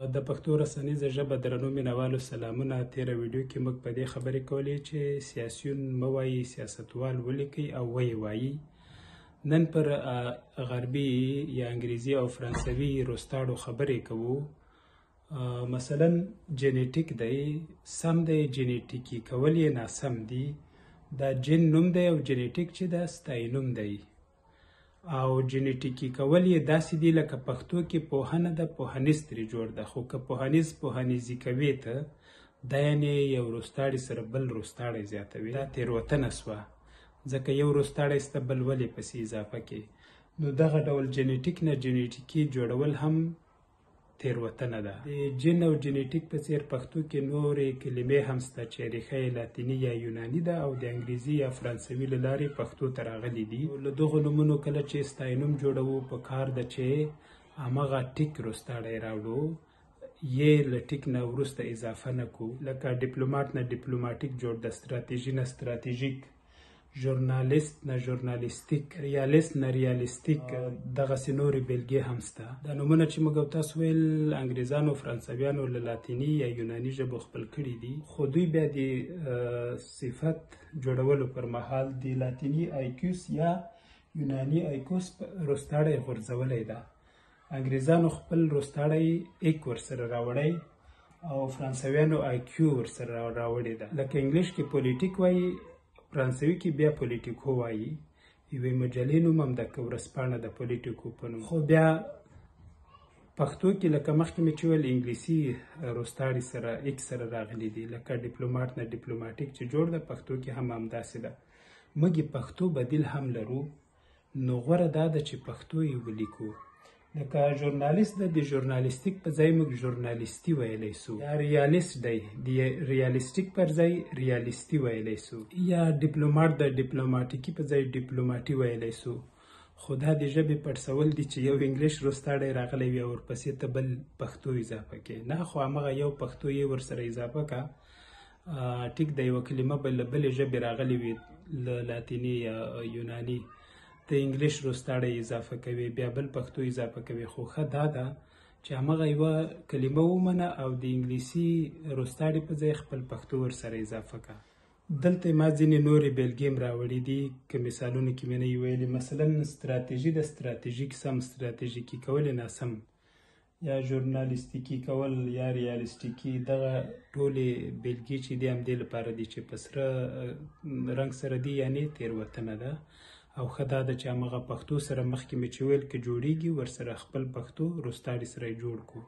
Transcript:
د پښتو رسنیزه ژبه درنو مینوالو سلامونه. تیره ویډیو کې موږ په دې خبرې کولې چې سیاسیون مه وایي، سیاستوال ولیکئ او ویې وایي. نن پر غربي یا انګریزي او فرانسوي روستاړو خبرې کوو. مثلا جنیټیک دی سم دی، جنیټیکي کول یې ناسم دي. دا جن نوم دی او جنیټیک چې دا ستای نوم دی. او جنیټیکي کول یې داسې دي لکه پښتو کې پوهنه ده، پوهنیز ترې جوړ ده. خو که پوهنیزي کوې ته دا یعنې یو روستاړي سره بل روستاړی زیاتوي. دا تېروتنه سوه، ځکه یو روستاړی سته بل ولې پسې اضافه کې. نو دغه ډول جنیټیک نه جنیټیکي جوړول هم تېروتنه ده. د جن او جنیټیک په څېر پښتو کې نورې کلمې هم شته چې ریښه یې لاتیني یا یوناني ده او د انګریزي یا فرانسوي له لارې پښتو ته راغلي دي. له دغو نومونو کله چې ستاینوم جوړوو په کار ده چې همغه ټیک روستاړی راوړو، یې له ټیک نه وروسته اضافه نه کړو. لکه ډیپلوماټ نه ډیپلوماټیک جوړ ده، ستراتیژي نه ستراتیژیک، ژورنالیست نه ژورنالیستیک، ریالیست نه ریالیستیک. دغسې نورې بېلګې هم شته. دا نومونه چې موږ او تاسو ویل انګریزانو فرانسویانو له لاتیني یا یوناني ژبو خپل کړي دي، خو دوی بیا د صفت جوړولو پر مهال د لاتیني ایکوس یا یوناني ایکوس روستاړی غورځولی ده. انګریزانو خپل روستاړی ایک ورسره راوړی او فرانسویانو ایکیو ورسره راوړې ده. لکه انګلیش کې پولیټیک وایي، فرانسوي کې بیا پولیټیکو وایي. یوې مجلې نوم هم ده که ورځپاڼه د پولیټیکو په نوم. خو بیا پښتو کې لکه مخکې مې چې ویل انګلیسي روستاړي سره ایک سره راغلي دي. لکه ډیپلوماټ نه ډیپلوماټیک چې جوړ ده، پښتو کې هم همداسې ده. موږ پښتو بدیل هم لرو، نو غوره دا ده چې پښتو یې ولیکو. لکه ژورنالیست ده، د ژورنالیستیک په ځای موږ ژورنالیستي ویلی سو. یا ریالیست دی، د ریالیستیک پر ځای ریالیستي ویلی سو. یا ډیپلوماټ ده، ډیپلوماټیکي په ځای ډیپلوماټي ویلی سو. خو دا د ژبې پړسول دي چې یو انګلیش روستاړی راغلی وي او ورپسې ته بل پښتو اضافه کې. نه، خو همغه یو پښتو یې ورسره اضافه که. ټیک ده، یوه کلمه به له بلې ژبې راغلې وي، له لاتیني یا یوناني، د انګلیش روستاړی اضافه کوي، بیا بل پښتو اضافه کوي. خو ښه دا ده چې همغه یوه کلمه ومنه او د انګلیسي روستاړي په ځای خپل پښتو ورسره اضافه که. دلته ما ځینې نورې بېلګې هم راوړي دي، که مثالونو کې مې نه یې ویلي. مثلا ستراتیژي د ستراتیژیک سم، ستراتیژیکي کول یې ناسم، یا ژورنالیستیکي کول یا ریالیستیکي. دغه ټولې بېلګې چې دي همدې لپاره دي چې په سره رنګ سره دي، یعنې تېروتنه ده. او ښه دا ده چې همغه پښتو سره مخکې مې چې ویل که جوړیږي ورسره خپل پښتو روستاړي سره یې جوړ کړو.